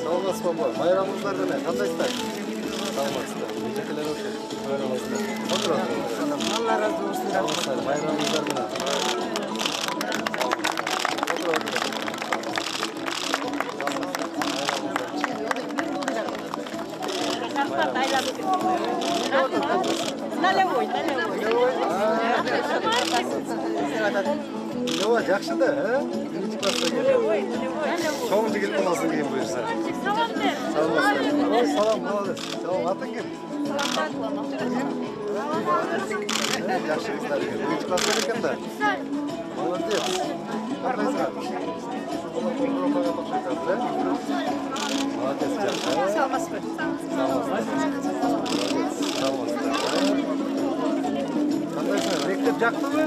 Саламатсызбы бала? Байрамыңыздар менен кандайсыздар? Саламатсыздар. Нечекелер ошо. Байрамыңыздар. Алла разы болсун. Байрамыңыздар менен. Налевой. Ава, жакшы да, биринчи класска келдим. Чоң жигит болосуң кийин буюрса. Салам бер. Салам. Салам, молодец. Салам, атың ким? Жакшы кыздар экен. Биринчи класска экен да. Молодец. Кандайсыңар? Группага окшойт азыр, Молодец, жакшы. Саламатсызбы. Кандайсыңар? Мектеп жактыбы?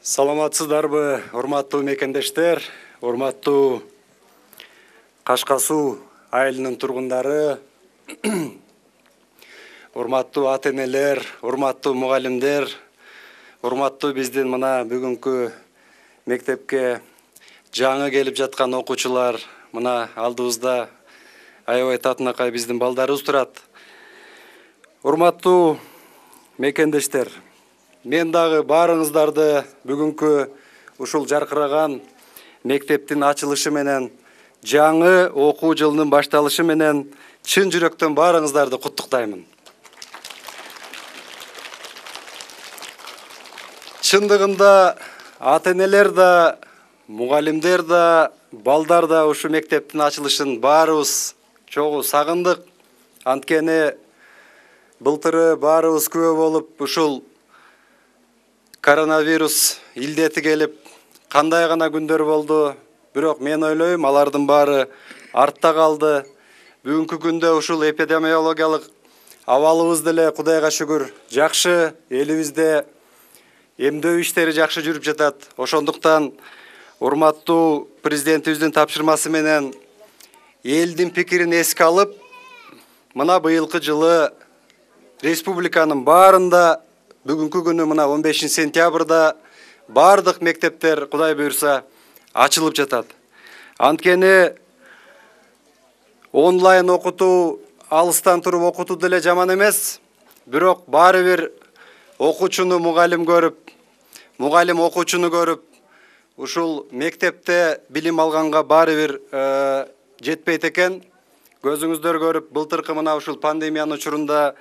Саламатсыздарбы, урматтуу мекендештер, урматтуу Кашка Суу айылынын тургундары, урматтуу ата-энелер, урматтуу мугалимдер, урматтуу биздин мына бүгүнкү мектепке жаңы келип жаткан окуучулар, мына алдыбызда аябай татынакай биздин балдарыбыз турат. Урматтуу мекендештер, мен дагы баарыңыздарды бүгүнкү ушул жаркыраган мектептин ачылышы менен, жаңы окуу жылынын башталышы менен чын жүрөктөн баарыңыздарды куттуктаймын. Чындыгында ата-энелер да, мугалимдер да, балдар да ушу мектептин ачылышын баарыбыз чогуу сагындык. Анткени былтыры баарыбыз күбө болуп ушул коронавирус илдети келип кандай гана күндөр болду. Бирок мен ойлойм, алардын баары артта калды. Бүгүнкү күндө ушул эпидемиологиялык абалыбыз деле Кудайга шүгүр жакшы, элибизде эмдөө иштери жакшы жүрүп жатат. Ошондуктан урматтуу президентибиздин тапшырмасы менен элдин пикирин эске алып, мына быйылкы жылы республиканын баарында бүгүнкү күнү мына 15 сентябрда бардык мектептер Кудай буйрса ачылып жатат. Анткени онлайн окутуу, алыстан туруп окутуу деле жаман эмес, бирок баары бир окуучуну мугалим көрүп, мугалим окуучуну көрүп, ушул мектепте билим алганга баары бир жетпейт экен. Көзүңүздөр көрүп, былтыркы мына ушул пандемиянын учурунда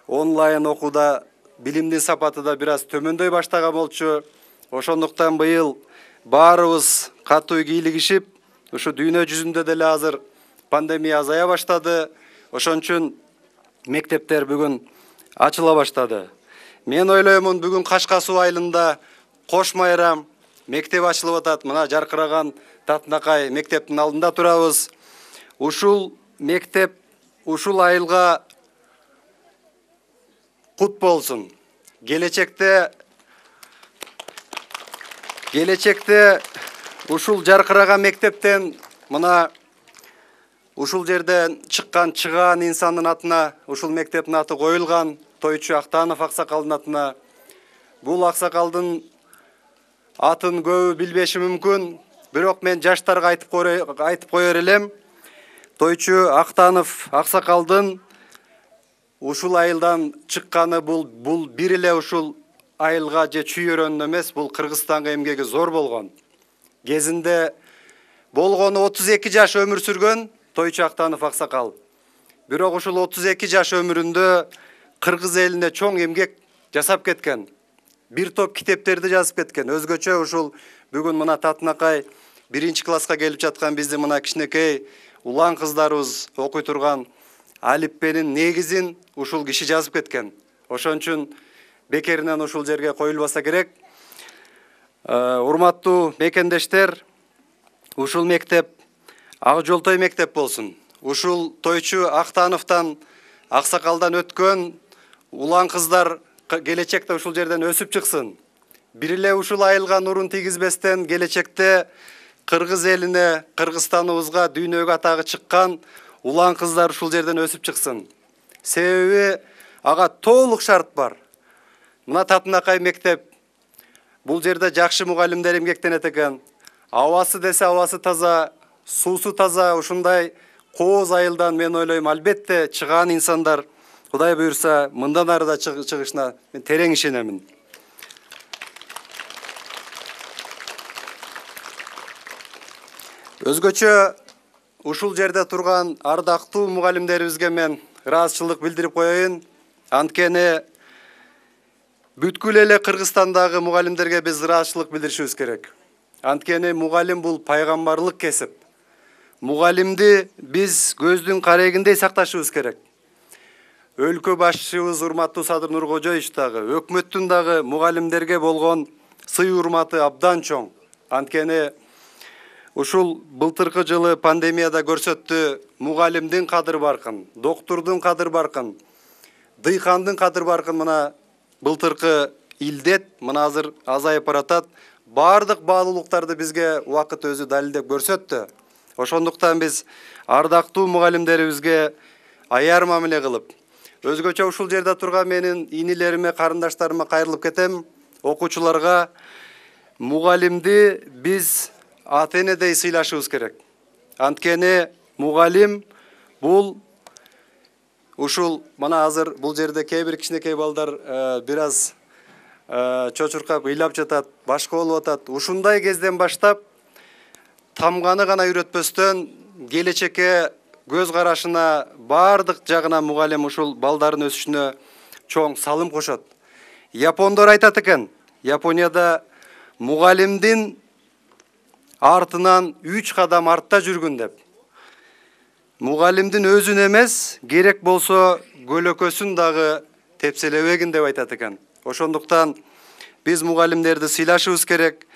онлайн окууда билимдин сапаты да бир аз төмөндөй баштаган болчу. Ошондуктан быйыл баарыбыз катуу кийлигишип, ушу дүйнө жүзүндө деле азыр пандемия азая баштады. Ошон үчүн мектептер бүгүн ачыла баштады. Мен ойлоймун, бүгүн Кашка Суу айылында кош майрам мектеп ачылып атат. Мына жаркыраган татынакай мектептин алдында турабыз. Ушул мектеп, ушул айылга кут болсун. Келечекте ушул жаркыраган мектептен, мына ушул жерден чыккан чыгаан инсандын атына ушул мектептин аты коюлган, Тойчу Актанов аксакалдын атына. Бул аксакалдын атын көбү билбеши мүмкүн, бирок мен жаштарга айтып коер элем. Тойчу Актанов аксакалдын ушул айылдан чыкканы бул бир эле ушул айылга же чүйөрөнүн эмес, бул Кыргызстанга эмгеги зор болгон. Кезинде болгону 32 жаш өмүр сүргөн Тойчу Актанов аксакал. Бирок ушул 32 жаш өмүрүндө Кыргыз элине чоң эмгек жасап кеткен. Бир топ китептерди жазып кеткен. Өзгөчө ушул бүгүн мына татынакай 1-класска келип жаткан биздин мына кичинекей улан кыздарыбыз окуй турган алиппенин негизин ушул киши жазып кеткен. Ошон үчүн бекеринен ушул жерге коюлбаса керек. Урматтуу мекендештер, ушул мектеп Ак Жолтой мектеп болсун. Ушул Тойчу Актановтан, аксакалдан өткөн улан кыздар келечекте ушул жерден өсүп чыксын. Бир эле ушул айылга нурун тийгизбестен келечекте Кыргыз элине, Кыргызстаныбызга дүйнөгө атагы чыккан улан кыздар ушул жерден өсүп чыксын. Себеби ага толук шарт бар. Мына татынакай мектеп Бул жерде жакшы мугалимдер эмгектенет экен. Абасы десе абасы таза, суусу таза, ушундай кооз айылдан мен ойлойм албетте чыган инсандар Кудай буйрса мындан ары да чыгышына мен терең ишенемин. Өзгөчө ушул жерде турган ардактуу мугалимдерибизге мен ыраазычылык билдирип коеюн. Анткени бүткүл эле Кыргызстандагы мугалимдерге биз ыраазычылык билдиришибиз керек. Анткени мугалим бул пайгамбарлык кесип. Мугалимди биз көздүн карегиндей сакташыбыз керек. Өлкө башчыбыз урматтуу Садыр Нуркожоевич дагы, өкмөттүн дагы мугалимдерге болгон сый урматы абдан чоң. Анткени ушул былтыркы жылы пандемияда көрсөттү, мугалимдин кадыр баркын, доктурдун кадыр баркын, дыйкандын кадыр баркын мына былтыркы илдет мына азыр азайып баратат. Бардык баалуулуктарды бизге убакыт өзү далилдеп көрсөттү. Ошондуктан биз ардактуу мугалимдерибизге аяр мамиле кылып, өзгөчө ушул жерде турган менин инилериме, карындаштарыма кайрылып кетем. Окуучуларга мугалимди биз ата энедей сыйлашыбыз керек. Анткени мугалим бул ушул мына азыр бул жерде кээ бир кичинекей балдар бир аз чочуркап ыйлап жатат, башка болуп атат. Ушундай кезден баштап тамганы гана үйрөтпөстөн келечекке көз карашына бардык жагына мугалим ушул балдардын өсүшүнө чоң салым кошот. Япондор айтат экен, Японияда мугалимдин артынан 3 кадам артта жүргүн деп. Мугалимдин өзүн эмес, керек болсо көлөкөсүн дагы тепселебегин деп айтат экен. Ошондуктан биз мугалимдерди сыйлашыбыз керек.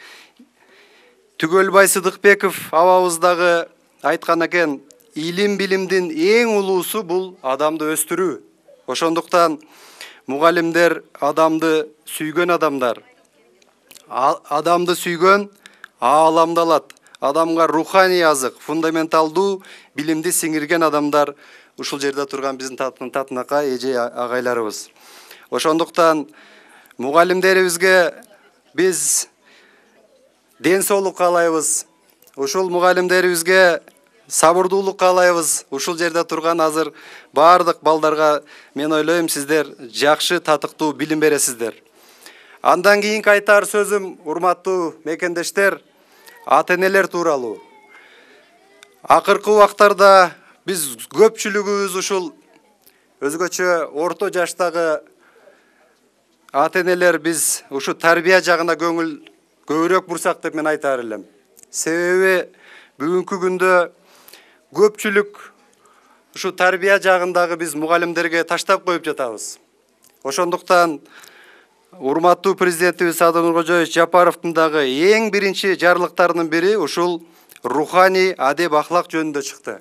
Түгөлбай Сыдыкбеков абабыз дагы айткан экен, илим билимдин эң улуусу бул адамды өстүрүү. Ошондуктан мугалимдер адамды сүйгөн адамдар. Адамды сүйгөн ааламды алат. Адамга руханий азык, фундаменталдуу билимди сиңирген адамдар ушул жерде турган биздин татынакай эже агайларыбыз. Ошондуктан мугалимдерибизге биз ден соолук каалайбыз. Ушул мугалимдерибизге сабырдуулук каалайбыз. Ушул жерде турган азыр бардык балдарга мен ойлойм сиздер жакшы татыктуу билим бересиздер. Андан кийинки айтар сөзүм, урматтуу мекендештер, ата энелер тууралуу. Акыркы убактарда биз көпчүлүгүбүз ушул өзгөчө орто жаштагы ата энелер биз ушу тарбия жагына көңүл көбүрөөк бурсак деп мен айтар элем. Себеби бүгүнкү күндө көпчүлүк ушу тарбия жагындагы биз мугалимдерге таштап коюп жатабыз. Ошондуктан урматтуу президентибиз Садыр Нуркожоевич Жапаровдун дагы эң биринчи жарлыктарынын бири ушул руханий адеп ахлак жөнүндө чыкты.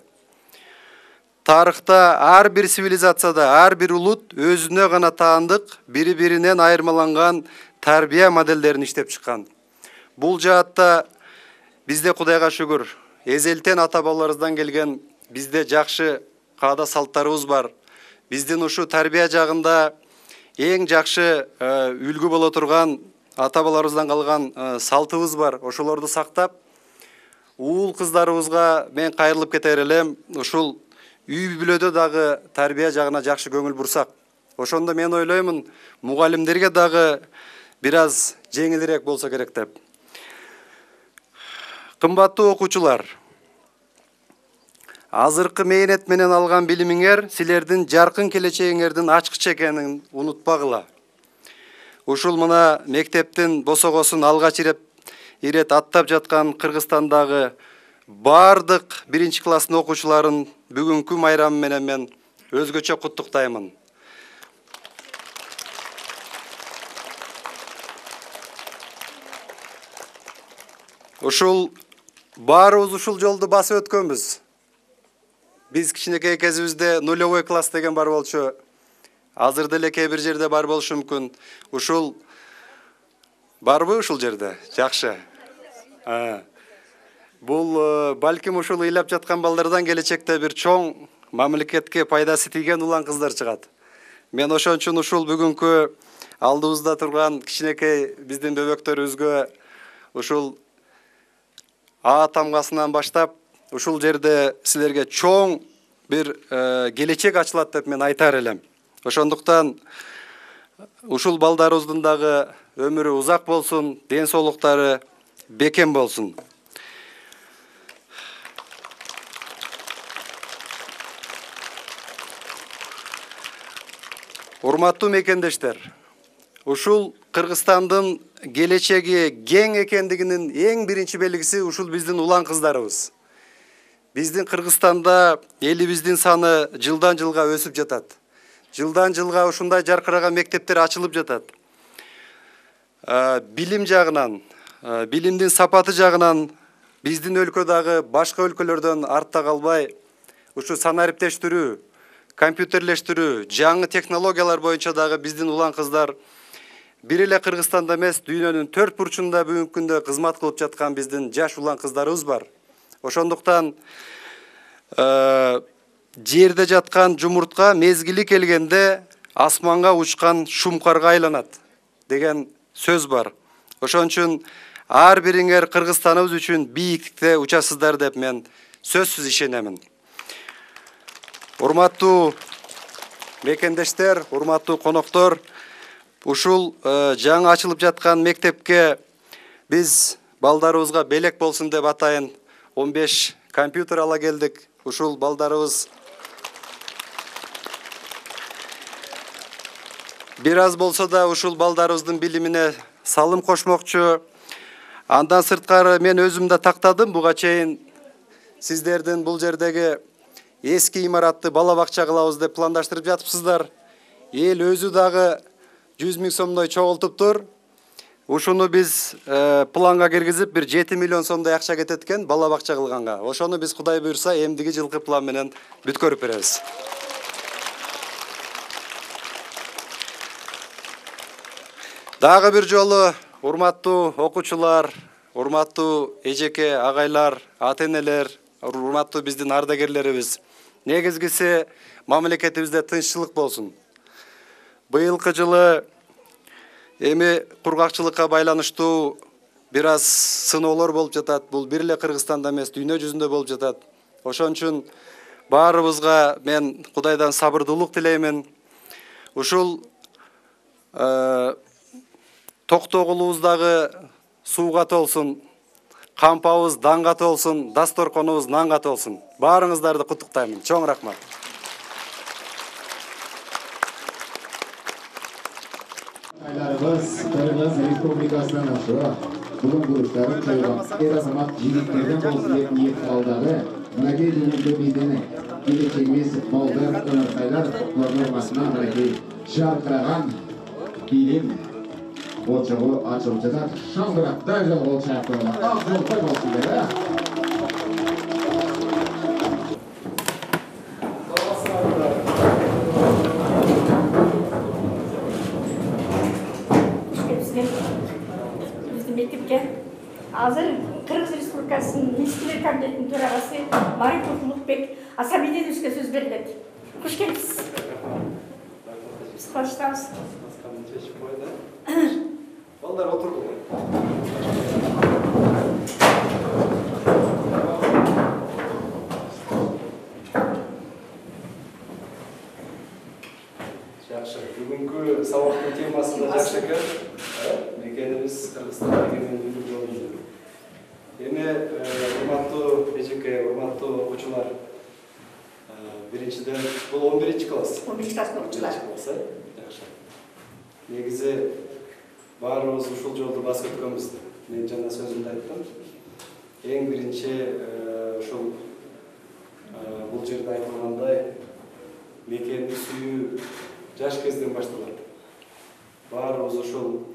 Тарыхта ар бир цивилизацияда ар бир улут өзүнө гана таандык, бири-биринен айырмаланган тарбия моделдерин иштеп чыккан. Бул жаатта бизде Кудайга шүгүр, эзелтен ата бабаларыбыздан келген бизде жакшы каада салттарыбыз бар. Биздин ушу тарбия жагында эң жакшы үлгү боло турган ата бабаларыбыздан калган салтыбыз бар. Ошолорду сактап, уул кыздарыбызга мен кайрылып кетер элем. Ушул үй бүлөдө дагы тарбия жагына жакшы көңүл бурсак. Ошондо мен ойлоймун, мугалимдерге дагы бир аз жеңилирээк болсо керек деп. Кымбаттуу окуучулар, азыркы мээнет менен алган билимиңер силердин жаркын келечегиңердин ачкычы экенин унутпагыла. Ушул мына мектептин босогосун алгач ирет аттап жаткан Кыргызстандагы бардык биринчи класстын окуучуларын бүгүнкү майрамы менен мен өзгөчө куттуктаймын. Ушул баарыбыз ушул жолду басып өткөнбүз. Биз кичинекей кезибизде нулевой класс деген бар болчу. Азыр деле кээ бир жерде бар болушу мүмкүн. Ушул барбы ушул жерде? Жакшы. Бул балким ушул ыйлап жаткан балдардан келечекте бир чоң мамлекетке пайдасы тийген улан кыздар чыгат. Мен ошон үчүн ушул бүгүнкү алдыбызда турган кичинекей биздин бөбөктөрүбүзгө ушул А тамгасынан баштап ушул жерде силерге чоң бир келечек ачылат деп мен айтар элем. Ошондуктан ушул балдарыбыздын дагы өмүрү узак болсун, ден соолуктары бекем болсун. Урматтуу мекендештер, ушул Кыргызстандын келечеги кең экендигинин эң биринчи белгиси ушул биздин улан кыздарыбыз. Биздин Кыргызстанда элибиздин саны жылдан жылга өсүп жатат. Жылдан жылга ушундай жаркыраган мектептер ачылып жатат. Билим жагынан, билимдин сапаты жагынан биздин өлкө дагы башка өлкөлөрдөн артта калбай, ушу санариптештирүү, компьютерлештирүү, жаңы технологиялар боюнча дагы биздин улан кыздар бир эле Кыргызстанда эмес, дүйнөнүн 4 бурчунда бүгүнкү күндө кызмат кылып жаткан биздин жаш улан кыздарыбыз бар. Ошондуктан жерде жаткан жумуртка мезгили келгенде асманга учкан шумкарга айланат деген сөз бар. Ошон үчүн ар бириңер Кыргызстаныбыз үчүн бийиктикте учасыздар деп мен сөзсүз ишенемин. Урматтуу мекендештер, урматтуу коноктор, ушул жаңы ачылып жаткан мектепке биз балдарыбызга белек болсун деп атайын 15 компьютер ала келдик. Ушул балдарыбыз бир аз болсо да ушул балдарыбыздын билимине салым кошмокчу. Андан сырткары мен өзүм да тактадым, буга чейин сиздердин бул жердеги эски имаратты бала бакча кылабыз деп пландаштырып жатыпсыздар. Эл өзү дагы 100 000 сомдой чогултуптур. Ушуну биз планга киргизип бир 7 миллион сомдой акча кетет экен бала бакча кылганга. Ошону биз Кудай буйрса эмдиги жылкы план менен бүткөрүп беребиз. Дагы бир жолу урматтуу окуучулар, урматтуу эжеке агайлар, ата-энелер, урматтуу биздин ардагерлерибиз, негизгиси мамлекетибизде тынччылык болсун. Быйылкы жылы эми кургакчылыкка байланыштуу бир аз сыноолор болуп жатат. Бул бир эле Кыргызстанда эмес, дүйнө жүзүндө болуп жатат. Ошон үчүн баарыбызга мен Кудайдан сабырдуулук тилеймин. Ушул токтогулубуз дагы сууга толсун, кампабыз данга толсун, дасторконубуз нанга толсун. Баарыңыздарды куттуктаймын. Чоң рахмат. Айларыбыз Кыргыз Республикасынан ошо бүгүн бурчтарын чойгон эр азамат жигиттерден болсун деп ниет кылдагы мынакей бүгүнкү биздин келечегибиз балдар ыркайлар платформасынан мынакей жаркыраган билим очогу ачылып жатат. Шаңдыракта жол болчак болот. Ак жолдой болсун. Азыр Кыргыз Республикасынын Министрлер Кабинетинин төрагасы Марит Улукбек ассамблеябызга сөз берилет. Куш келипсиз. Биз кылыштабыз. Балдар отурду. Жакшы. Бүгүнкү сабактын темасы да жакшы экен. Мекенибиз Кыргызстан деген эми урматтуу эжеке, урматтуу окуучулар, биринчиден бул 11-класс. 11-класс окуучулар. Жакшы. Негизи баарыбыз ушул жолду басып өткөнбүз. Мен жана сөзүмдө айттым. Эң биринчи ушул бул жерде айтылгандай мекенди сүйүү жаш кезден башталат. Баарыбыз ушул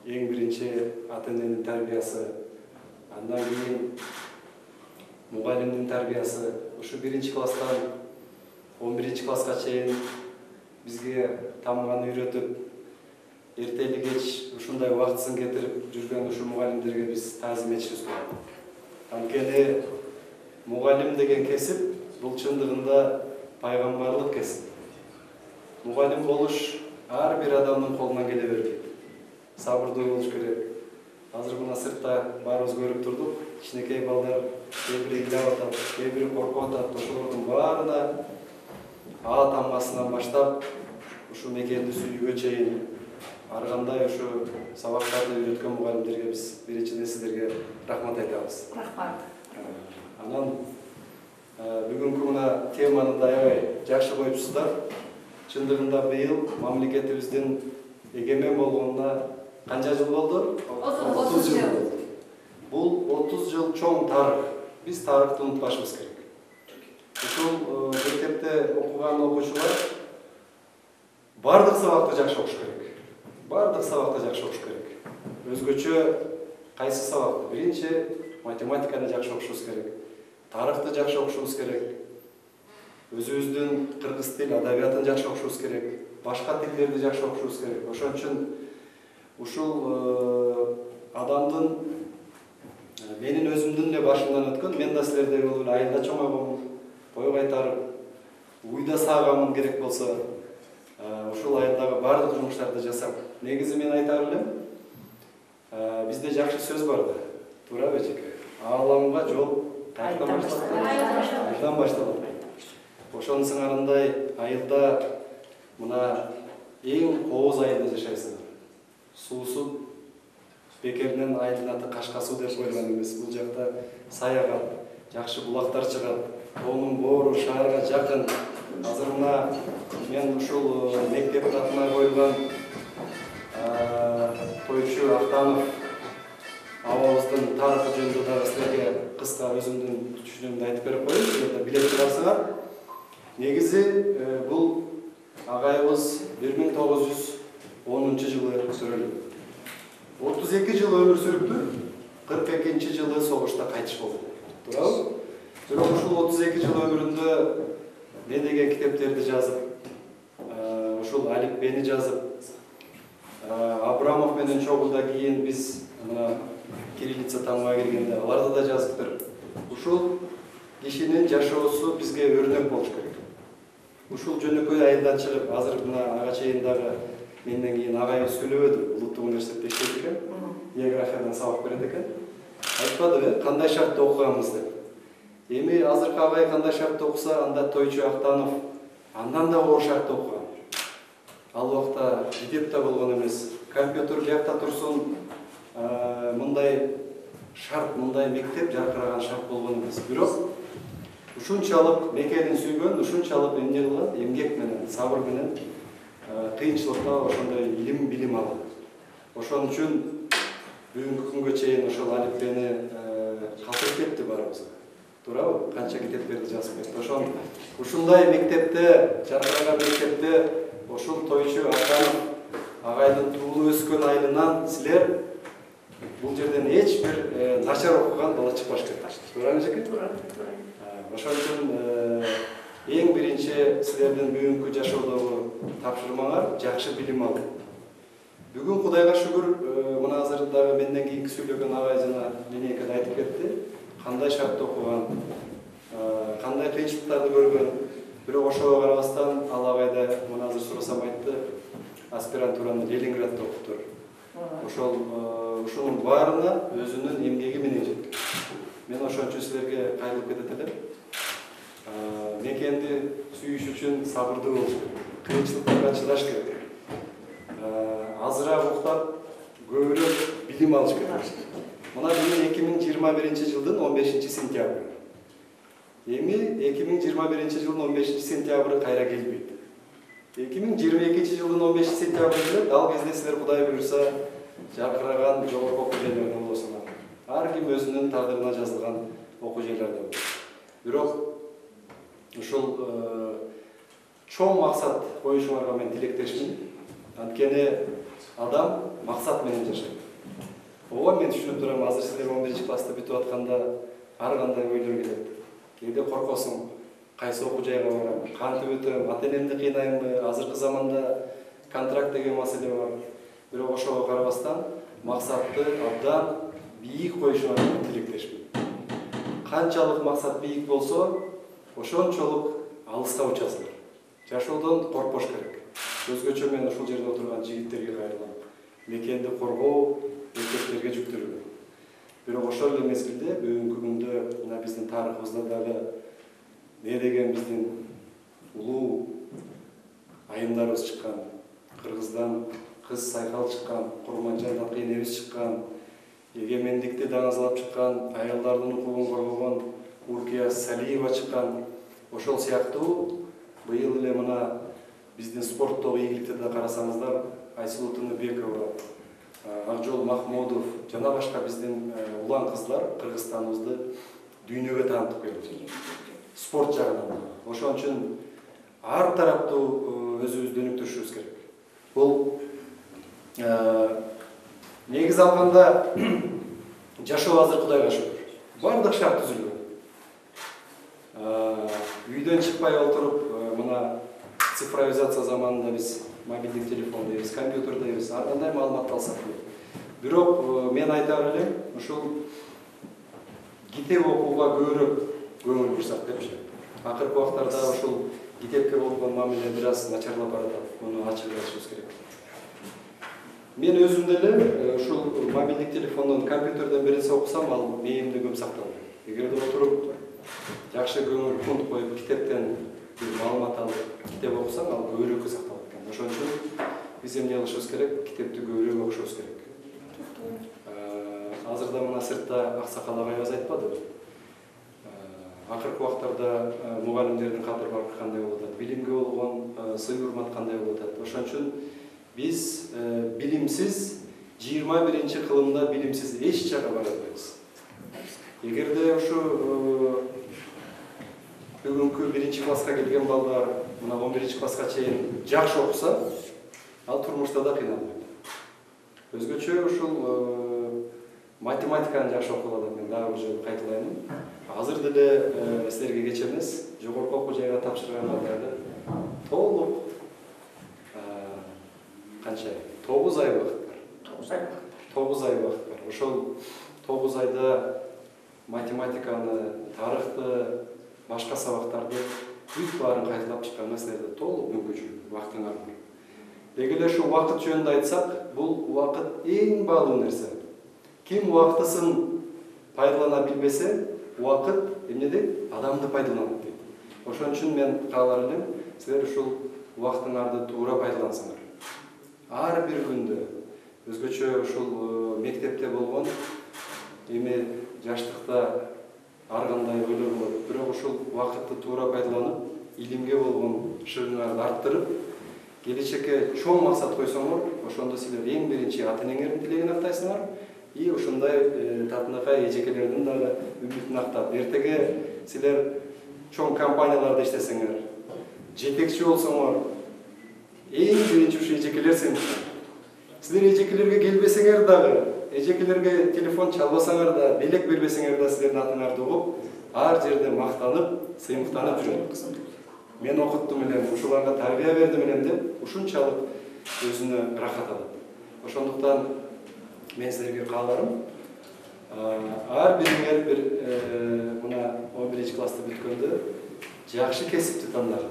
эң биринчи ата-эненин тарбиясы, андан кийин мугалимдин тарбиясы, ушу 1-класстан 11-класска чейин бизге тамганы үйрөтүп, эртели кеч ушундай убактысын кетирип жүргөн ушу мугалимдерге биз таазим этишибиз керек. Анткени мугалим деген кесип бул чындыгында пайгамбарлык кесип. Мугалим болуш ар бир адамдын колунан келе бербейт. Сабырдуу болуш керек. Азыр мына сыртта баарыбыз көрүп турдук. Кичинекей балдар кээ бири ыйлап атат, кээ бири коркуп атат. Ошолордун баарына А тамгасынан баштап ушу мекенди сүйүүгө чейин ар кандай ушу сабактарды үйрөткөн мугалимдерге биз биринчиден сиздерге рахмат айтабыз. Рахмат. Анан бүгүнкү мына теманы да аябай жакшы коюпсуздар. Чындыгында быйыл мамлекетибиздин эгемен болгонуна канча жыл болду? 30 жыл болду. Бул 30 жыл чоң тарых. Биз тарыхты унутпашыбыз керек. Ушул мектепте окуган окуучулар бардык сабакты жакшы окуш керек. Бардык сабакты жакшы окуш керек. Өзгөчө кайсы сабакты? Биринчи математиканы жакшы окушубуз керек. Тарыхты жакшы окушубуз керек. Өзүбүздүн кыргыз тил адабиятын жакшы окушубуз керек. Башка тилдерди жакшы окушубуз керек. Ошон үчүн ушул адамдын менин өзүмдүн эле башымдан өткөн, мен да силердей болуп айылда чоңойгонмун, бой кайтарып, уйда саагамын керек болсо, ушул айылдагы бардык жумуштарды жасап, негизи мен айтар элем, бизде жакшы сөз бар да, туурабы эжеке? Ааламга жол каяктан башталат? Айылдан башталат. Ошонун сыңарындай айылда мына эң кооз айылда жашайсыңар. Суусу бекеринен айылдын аты Кашкасуу деп коюлган эмес. Бул жакта саягат, жакшы булактар чыгат. Тоонун боору шаарга жакын. Азыр мына мен ушул мектептин атына коюлган Тойчу Актанов абабыздын тарыхы жөнүндө дагы силерге кыска өзүмдүн түшүнүгүмдү айтып берип коеюн. Силер да биле турасыңар. Негизи бул агайыбыз 1910 жылы төрөлгөн. 32 жыл өмүр сүрүптү. 42 жылы согушта кайтыш болду. Туурабы? Бирок ушул 32 жыл өмүрүндө не деген китептерди жазып, ушул алифбени жазып, Абрамов менен чогулда кийин биз мына кириллица таанууга киргенде аларды да жазыптыр. Ушул кишинин жашоосу бизге өрнөк болуш керек. Ушул жөнөкөй айылдан чыгып, азыр мына ага чейин дагы менден кийин агайыбыз сүйлөбөдү, улуттук университетте иштейт экен, географиядан сабак берет экен. Айтпадыбы, кандай шартта окуганбыз деп. Эми азыркы агай кандай шартта окуса, анда Тойчу Актанов андан да оор шартта окуган. Ал убакта китеп да болгон эмес. Компьютер биякта турсун, мындай шарт, мындай мектеп жаркыраган шарт болгон эмес. Бирок ушунчалык мекенин сүйгөн, ушунчалык эмне кылган, эмгек менен, сабыр менен кыйынчылыкта ошондой илим билим алды. Ошон үчүн бүгүнкү күнгө чейин ошол алифбени калтырып кетти баарыбызга. Туурабы? Канча китептерди жазып кетти. Ошон ушундай мектепте, жаркыраган мектепте ошол Тойчу Актанов агайдын туулуп өскөн айылынан силер бул жерден эч бир начар окуган бала чыкпаш керек. Туурабы эжеке? Туура. Ошон үчүн эң биринчи силердин бүгүнкү жашоодогу тапшырмаңар жакшы билим алуу. Бүгүн Кудайга шүгүр, мына азыр дагы менден кийинки сүйлөгөн агай жана менен айтып кетти. Кандай шартта окуган, кандай кыйынчылыктарды көргөн. Бирок ошого карабастан ал агайда мына азыр сурасам айтты, аспирантураны Ленинградда окуптур. Ошонун баарына өзүнүн эмгеги менен жеткен. Мен ошон үчүн силерге кайрылып кетет элем. Мекенди сүйүш үчүн сабырдуу болуш керек. Кыйынчылыктарга чыдаш керек. Азыраак уктап, көбүрөөк билим алыш керек. Мына бүгүн 2021 жылдын 15 сентябры. Эми 2021 жылдын 15 сентябры кайра келбейт. 2022 жылдын 15 сентябрында дал кезде силер Кудай буйрса жаркыраган жогорку окуу жайларда болосуңар. Ар ким өзүнүн тагдырына жазылган окуу жайларда болот. Бирок ушул чоң максат коюшуңарга мен тилектешмин. Анткени адам максат менен жашайт. Ооба мен түшүнүп турам, азыр силер 11 класста бүтүп атканда ар кандай ойлор келет. Кээде коркосуң, кайсы окуу жайга барам, кантип өтөм, ата-энемди кыйнаймынбы, азыркы заманда контракт деген маселе бар. Бирок ошого карабастан максатты абдан бийик коюшуңарга тилектешмин. Канчалык максат бийик болсо, ошончолук алыска учасыздар. Жашоодон коркпош керек. өзгөчө мен ушул жерде отурган жигиттерге кайрылам. Мекенди коргоо эркектерге жүктөлгөн. Бирок ошол эле мезгилде бүгүнкү күндө мына биздин тарыхыбызда дагы не деген биздин улуу айымдарыбыз чыккан, Кыргыздан кыз сайкал чыккан, Курманжан энебиз чыккан, эгемендикти даңазалап чыккан, аялдардын укугун коргогон Уркия Салиева чыккан. Ошол сыяктуу быйыл эле мына биздин спорттогу ийгиликти да карасаңыздар, Айсулуу Тыныбекова, Акжол Махмудов жана башка биздин улан кыздар Кыргызстаныбызды дүйнөгө таанытып келди. Спорт жагынан. Ошон үчүн ар тараптуу өзүбүздү өнүктүрүшүбүз керек. Бул негиз алганда жашоо азыр Кудайга шүгүр. Бардык шарт түзүлгөн. Үйдөн чыкпай отуруп, мына цифровизация заманында биз мобилдик телефон дейбиз, компьютер дейбиз, ар кандай маалыматты алсак болот. Бирок мен айтар элем, ушул китеп окууга көбүрөөк көңүл бурсак депчи. Акыркы убактарда ушул китепке болгон мамиле бир аз начарлап баратат. Муну ачык айтышыбыз керек. Мен өзүм деле ушул мобилдик телефондон, компьютерден бир нерсе окусам, ал мээнимде көп сакталат. Эгерде отуруп жакшы көңүл пункт коюп китептен bir маалымат алып китеп окусаң, ал көбүрөөккө сакталат экен. Ошон үчүн биз эмне кылышыбыз керек? Китепти көбүрөөк окушубуз керек. Азырда мына сыртта Аксакал агай айтпады. Акыркы убактарда мугалимдердин кадыр баркы кандай болуп атат, билимге болгон сый урмат кандай болуп атат. Ошон үчүн биз билимсиз 21-кылымда билимсиз эч жака бара албайбыз. Эгерде ушу бүгүнкү 1-класска келген балдар мына 11-класска чейин жакшы окуса, ал турмушта да кыйналбайт. Өзгөчө ушул математиканы жакшы окуп атат. Мен дагы уже кайталайм. Азыр деле силерге кеч эмес, жогорку окуу жайга тапшырган балдарды толук канча 9 ай убакыт бар. 9 ай убакыт бар. Ошол 9 айда математиканы, тарыхты, башка сабактарды бүт баарын кайталап чыкканга силерде толук мүмкүнчүлүк, убактыңар бар. Деги эле ушу убакыт жөнүндө айтсак, бул убакыт эң баалуу нерсе. Ким убактысын пайдалана билбесе, убакыт эмне дейт? Адамды пайдаланат дейт. Ошон үчүн мен каалар элем, силер ушул убактыңарды туура пайдалансаңар. Ар бир күндө өзгөчө ушул мектепте болгон эми жаштыкта ар кандай ойлор болот. Бирок ушул убакытты туура пайдаланып, илимге болгон шыгыңарды арттырып, келечекке чоң максат койсоңор, ошондо силер эң биринчи ата-энеңердин тилегин актайсыңар. И ушундай татынакай эжекелердин дагы үмүтүн актап, эртеге силер чоң компанияларда иштесеңер, жетекчи болсоңор, эң биринчи ушу эжекелер сыймыктар. Силер эжекелерге келбесеңер дагы, эжекелерге телефон чалбасаңар да, белек бербесеңер да силердин атыңарды угуп, ар жерде мактанып, сыймыктанып жүрөт. Мен окуттум элем, ушуларга тарбия бердим элем деп, ушунчалык өзүнө рахат алат. Ошондуктан мен силерге кааларым, ар бириңер бир мына 11-классты бүткөндө жакшы кесипти тандагыла.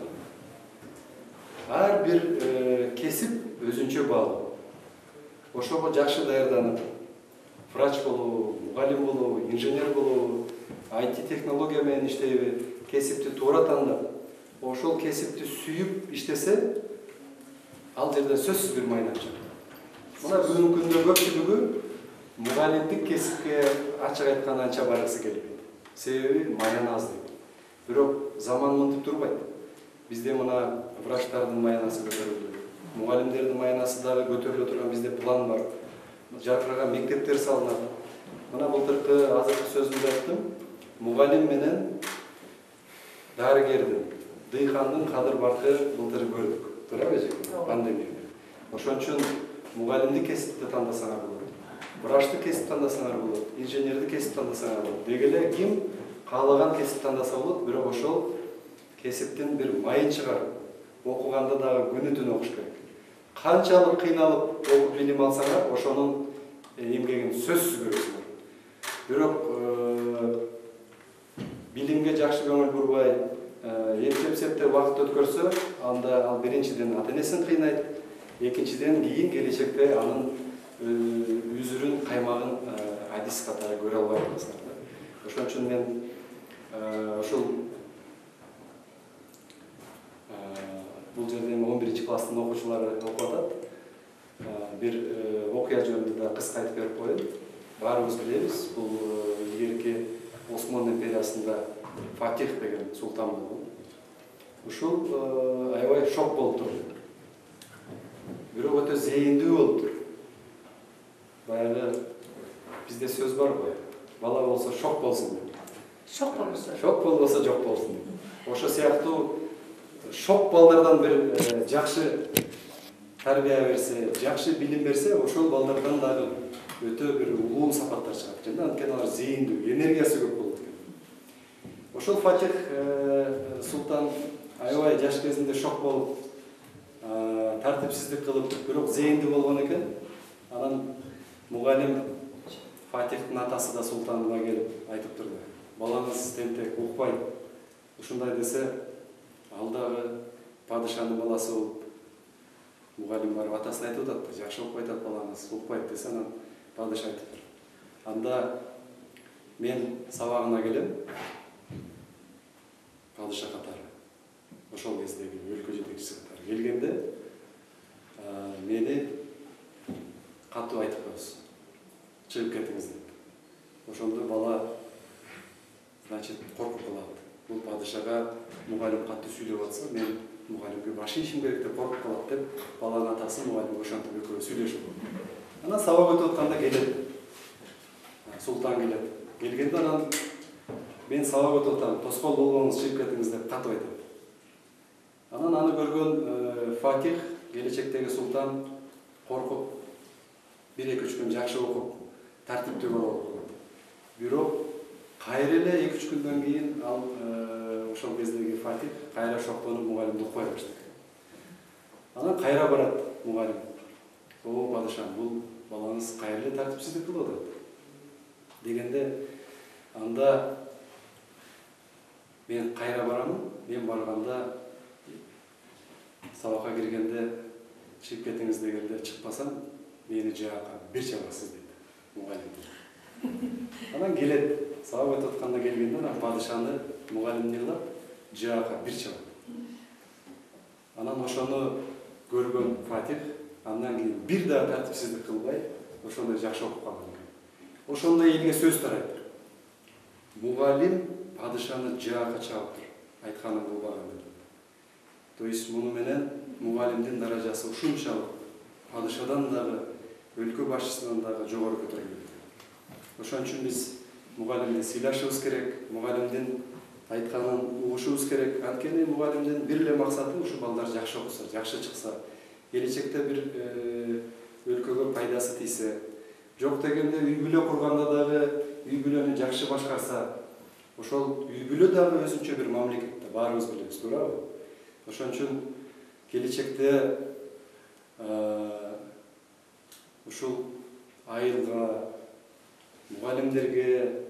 Ар бир кесип өзүнчө баалуу. Ошого жакшы даярданып, врач болуу, мугалим болуу, инженер болуу, IT технология менен иштейби, кесипти туура тандап, ошол кесипти сүйүп иштесе, ал жерден сөзсүз бир майнап чыгат. Мына бүгүнкү күндө көпчүлүгү мугалимдик кесипке ачык айтканда анча баргысы келбейт. Себеби маян аз дейт. Бирок заман мынтип турбайт. Бизде мына врачтардын маянасы көтөрүлдү. Мугалимдердин маянасы дагы көтөрүлө турган бизде план бар. Жаркыраган мектептер салынат. Мына былтыркы азыркы сөзүмдө айттым, мугалим менен дарыгердин, дыйкандын кадыр баркы былтыр көрдүк. Туура эже? Пандемияда. Ошон үчүн мугалимдик кесипти тандасаңар болот. Врачты кесип тандасаңар болот, инженерди кесип тандасаңар болот. Деги эле ким каалаган кесип тандаса болот, бирок ошол кесиптин бир майын чыгарып, окуганда дагы күнү-түнү окуш керек. Канчалык кыйналып окуп билим алсаңар, ошонун эмгегин сөзсүз көрөсүңөр. Бирок билимге жакшы көңүл бурбай, Эптеп-септеп убакыт өткөрсө, анда ал биринчиден ата-энесин кыйнайт, экинчиден кийин келечекте анын үзүрүн, каймагын адис катары көрө албай каласыздар. Ошон үчүн мен ушул бул жерде 11-класстын окуучулары окуп атат. Бир окуя жөнүндө да кыска айтып берип коеюн. Баарыбыз билебиз, бул илгерки Осман империясында Фатих деген султан болгон. Ушул аябай шок болуптур. Бирок өтө зээндүү болуптур. Баягы бизде сөз бар го. Бала болсо шок болсун. Шок болбосо. Шок болбосо жок болсун. Ошо сыяктуу шок балдардан бир жакшы тарбия берсе, жакшы билим берсе, ошол балдардан дагы өтө бир улуу сапаттар чыгат. Жана анткени алар зээндүү, энергиясы көп болот экен. Ошол Фатих султан аябай жаш кезинде шок болуп, тартипсиздик кылып, бирок зээндүү болгон экен. Анан мугалим Фатихтин атасы да султанга келип айтып турду. Балаңыз тентек, укпайт. Ушундай десе, ал дагы падышанын баласы болуп, мугалим барып атасына айтып атат, жакшы укпай атат балаңыз, укпайт десе, анан падыша айтып тур. Анда мен сабагына келем, падыша катары. Ошол кездеги өлкө жетекчиси катары келгенде, мени катуу айтып коесуз. Чыгып кетиңиз деп. Ошондо бала, значит, коркуп калат. Бул падышага мугалим катуу сүйлөп атса, мен мугалимге баш ийишим керек деп коркуп калат деп, баланын атасы мугалимге ошентип экөө сүйлөшүп. Анан сабак өтүп атканда келет. Султан келет. Келгенде анан мен сабак өтүп атам, тоскоол болгоңуз, чыгып кетиңиз деп катуу айтат. Анан аны көргөн Фатих, келечектеги султан, коркуп, 1-2 күн жакшы окуп, тартиптүү болот. Бирок кайра эле 2-3 күндөн кийин ал ошол кездеги Фатих кайра шоктонуп мугалимди укпай баштайт. Анан кайра барат мугалим. О, падышам, бул балаңыз кайра эле тартипсиздик кылып атат. Дегенде анда мен кайра барамын, мен барганда сабакка киргенде чыгып кетиңиз дегенде чыкпасам, мени жаакка бир чабасыз дейт мугалим. Анан келет, сабак өтүп атканда келгенде анан падышаны мугалимди кылып жаакка бир чабат. Анан ошону көргөн Фатих андан кийин бир да тартипсиздик кылбай, ошондой жакшы окуп калган. Ошондой элге сөз тарайт. Мугалим падышаны жаакка чабыптыр, айтканын кылбаган деп. То есть муну менен мугалимдин даражасы ушунчалык падышадан дагы, өлкө башчысынан дагы жогору көтөрүлгөн. Ошон үчүн биз мугалимди сыйлашыбыз керек, мугалимдин айтканын угушубуз керек. Анткени мугалимдин бир эле максаты ушу балдар жакшы окуса, жакшы чыкса, келечекте бир өлкөгө пайдасы тийсе, жок дегенде үй бүлө курганда дагы үй бүлөнү жакшы башкарса, ошол үй бүлө дагы өзүнчө бир мамлекет, баарыбыз билебиз, туурабы? Ошон үчүн келечекте ушул айылга, мугалимдерге,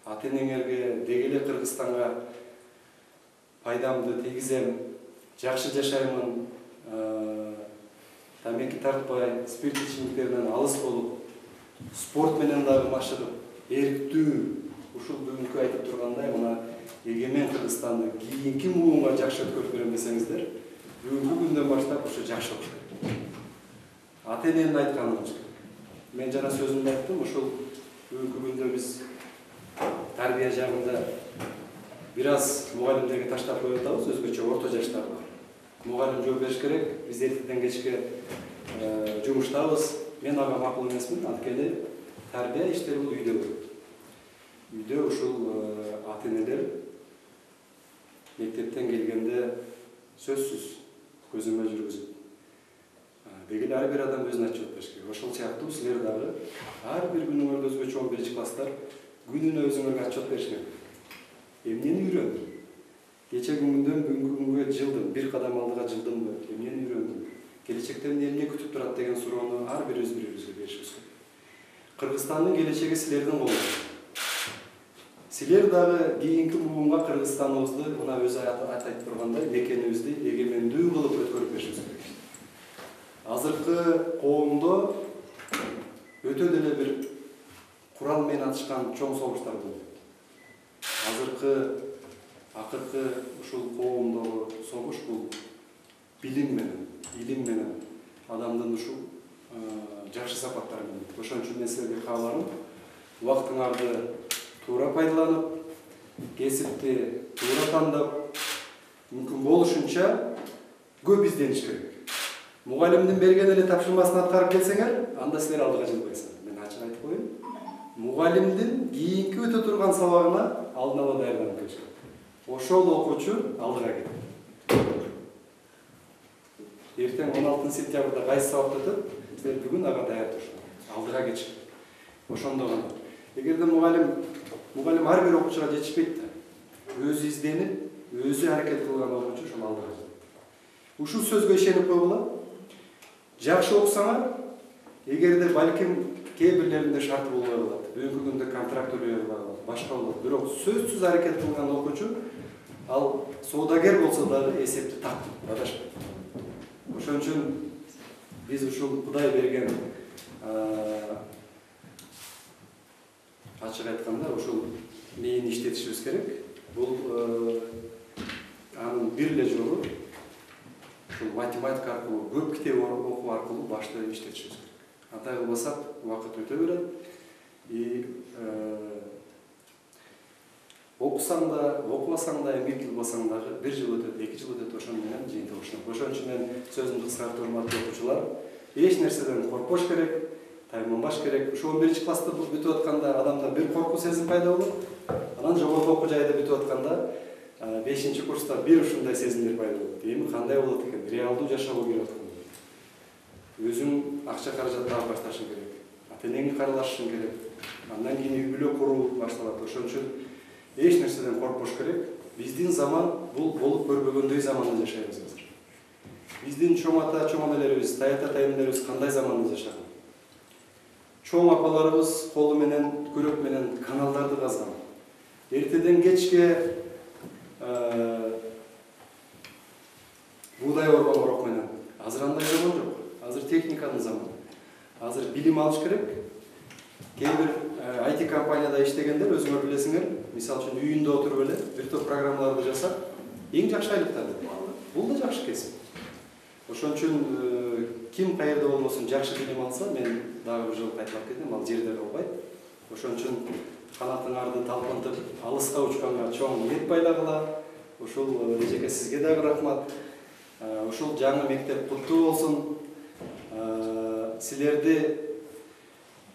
ата-энеңерге, деги эле Кыргызстанга пайдамды тийгизем, жакшы жашаймын, тамеки тартпай, спирт ичимдиктеринен алыс болуп, спорт менен дагы машыгып, эрктүү, ушул бүгүнкү айтып тургандай, мына эгемен Кыргызстанды кийинки муунга жакшы өткөрүп берем десеңиздер, бүгүнкү күндөн баштап ушу жакшы болуш керек. Ата-эненин айтканын болуш керек. Мен жана сөзүмдө айттым, ушул бүгүнкү күндө биз тарбия жагында бир аз мугалимдерге таштап коюп атабыз, өзгөчө орто жаштагы бар. Мугалим жооп бериш керек, биз эртеден кечке жумуштабыз. Мен ага макул эмесмин, анткени тарбия иштери бул үйдө болот. Үйдө ушул ата-энелер мектептен келгенде сөзсүз көзөмөл жүргүзүп, деги ар бир адам өзүнө отчет бериш керек. Ошол сыяктуу силер дагы ар бир күнүңөрдө өзгөчө 11-класстар күнүнө өзүңөргө отчет бериш керек. Эмнени үйрөндүм? Кечеги күндөн бүгүнкү күнгө жылдым, бир кадам алдыга жылдымбы? Эмнени үйрөндүм? Келечекте эмне күтүп турат деген суроону ар бир өз-бирибизге беришибиз керек. Кыргызстандын келечеги силердин колуңда. Силер дагы кийинки буунга Кыргызстаныбызды мына өзү айтып тургандай мекенибизди эгемендүү кылып өткөрүп беришибиз керек. Азыркы коомдо өтө деле бир курал менен атышкан чоң согуштар болуп атат. Акыркы ушул коомдогу согуш бул билим менен, илим менен, адамдын ушул жакшы сапаттары менен. Ошон үчүн мен силерге кааларым, убактыңарды туура пайдаланып, кесипти туура тандап, мүмкүн болушунча көп издениш керек. Мугалимдин берген эле тапшырмасын аткарып келсеңер, анда силер алдыга жылбайсыңар. Мен ачык айтып коеюн. Мугалимдин кийинки өтө турган сабагына алдын ала даярданып келиш керек. Ошол окуучу алдыга кетет. Эртең 16 сентябрда кайсы сабакта өтөт? Силер бүгүн ага даяр турушуңар. Алдыга кетиш керек. Ошондо гана. Эгерде мугалим ар бир окуучуга жетишпейт да. Өзү изденип, өзү аракет кылган окуучу ошол алдыга жетет. Ушул сөзгө ишенип койгула. Жакшы окусаңар, эгерде балким кээ бирлеринде шарты болбой калат, бүгүнкү күндө контракт төлөй албай калат, башка болот. Бирок сөзсүз аракет кылган окуучу ал соодагер болсо дагы эсепти тактып, адашпайт. Ошон үчүн биз ушул Кудай берген ачык айтканда ушул мээни иштетишибиз керек. Бул анын бир эле жолу ушул математика аркылуу, көп китеп окуу аркылуу башты иштетишибиз керек. Андай кылбасак, убакыт өтө берет. Окусаң да, окубасаң да, эмгек кылбасаң дагы 1 жыл өтөт, 2 жыл өтөт, ошон менен жыйынтык ушунат. Ошон үчүн мен сөзүмдү кыскартып, урматтуу окуучулар, эч нерседен коркпош керек, тайманбаш керек. Ушу 11 класста бүтүп атканда адамда бир коркуу сезим пайда болот. Анан жогорку окуу жайда бүтүп атканда 5-курста бир ушундай сезимдер пайда болот. Эми кандай болот экен? Реалдуу жашоого кирип атканда. Өзүң акча каражат таап башташың керек. Ата-энеңи каралашың керек. Андан кийин үй бүлө куруу башталат. Ошон үчүн эч нерседен коркпош керек. Биздин заман бул болуп көрбөгөндөй заманда жашайбыз азыр. Биздин чоң ата, чоң энелерибиз, тайата тайнелерибиз кандай заманда жашаган? Чоң апаларыбыз колу менен, күрөк менен каналдарды казган. Эртеден кечке буудай оргон орок менен. Азыр андай заман жок. Азыр техниканын заманы. Азыр билим алыш керек. Кээ бир IT компанияда иштегендер өзүңөр билесиңер, мисалы үчүн үйүндө отуруп эле бир топ программаларды жасап, эң жакшы айлыктарды. Бул да жакшы кесип. Ошон үчүн ким каерде болбосун жакшы билим алса, мен дагы бир жолу кайталап кетем, ал жерде калбайт. Ошон үчүн канатыңарды талпынтып, алыска учканга чоң ниет пайлагыла. Ушул эжеке сизге дагы рахмат. Ушул жаңы мектеп куттуу болсун. Силерди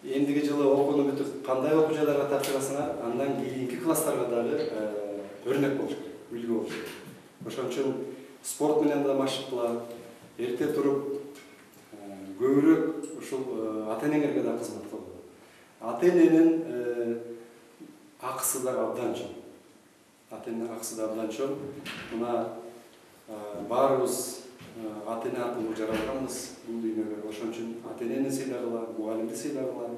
эндиги жылы окууну бүтүп кандай окуу жайларга тапшырасыңар, андан кийинки класстарга дагы өрнөк болуш керек, үлгү болуш керек. Ошон үчүн спорт менен да машыктыла, эрте туруп көбүрөөк ушул ата-энеңерге да кызмат кылгыла. Ата-эненин акысы да абдан чоң. Ата-эненин акысы да абдан чоң. Мына баарыбыз ата-эне аркылуу жаралганбыз бул дүйнөгө. Ошон үчүн ата-энени сыйлагыла, мугалимди сыйлагыла,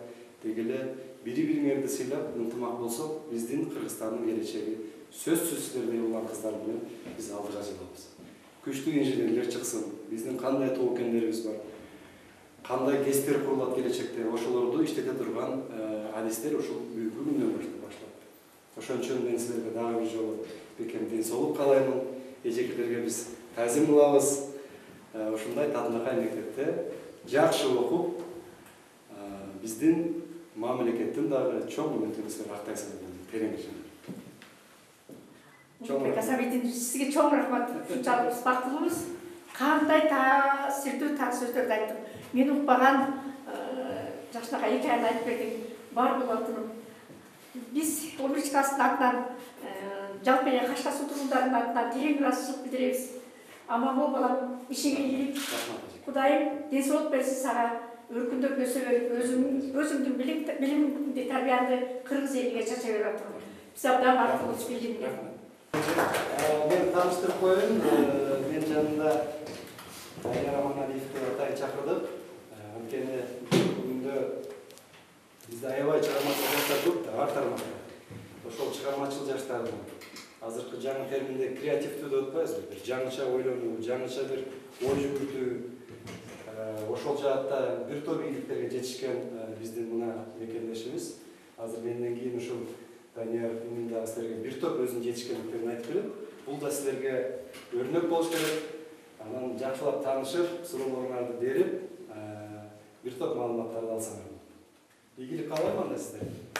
дегеле бири-бириңерди сыйлап, ынтымак болсок, биздин Кыргызстандын келечеги сөзсүз силердей болгон кыздар менен биз алдыга жылабыз. Күчтүү инженерлер чыксын, биздин кандай тоокендерибиз бар, кандай кесиптер курулат келечекте, ошолорду иштете турган адистер ушул бүгүнкү күндөн башталат. Ошон үчүн мен силерге дагы бир жолу бекем ден соолук каалаймын. Эжекелерге биз таазим кылабыз. Ушундай татынакай мектепте жакшы окуп, биздин мамлекеттин дагы чоң үмүтүн силер актайсыңар деп терең ишенем. Сизге чоң рахмат. Ушунчалык бактылуубуз. Кандай таасирдүү сөздөрдү айттым. Мен укпаган жашынакай экенин айтып бердиң. Бар болотун. Биз 11 класстын атынан жалпы эле Кашка суу тургундарынын атынан терең ыраазычылык билдиребиз. Аман бол балам, ишиңе ийгилик. Кудайым ден соолук берсин сага. Өркүндөп өсө берип, өзүңдүн билимди, тарбиянды кыргыз элиге чача берип атам. Биз абдан бактылуубуз билимге. Мен тааныштырып коеюн, мен жанында Айнар Аманалиевди атайын чакырдык. Анткени бүгүндө бизде аябай чыгармачыл жаштар көп да, ар тармакта. Ошол чыгармачыл жаштардын азыркы жаңы терминде креативдүү деп атпайбызбы, бир жаңыча ойлонуу, жаңыча бир ой жүгүртүү, ошол жаатта бир топ ийгиликтерге жетишкен биздин мына мекендешибиз. Азыр менден кийин ушул Данияр Эмин дагы силерге бир топ өзүнүн жетишкендиктерин айтып берет. Бул да силерге өрнөк болуш керек. Анан жакшылап таанышып, суроолоруңарды берип, бир топ маалыматтарды алсаңар. Ийгилик каалайм анда сиздерге.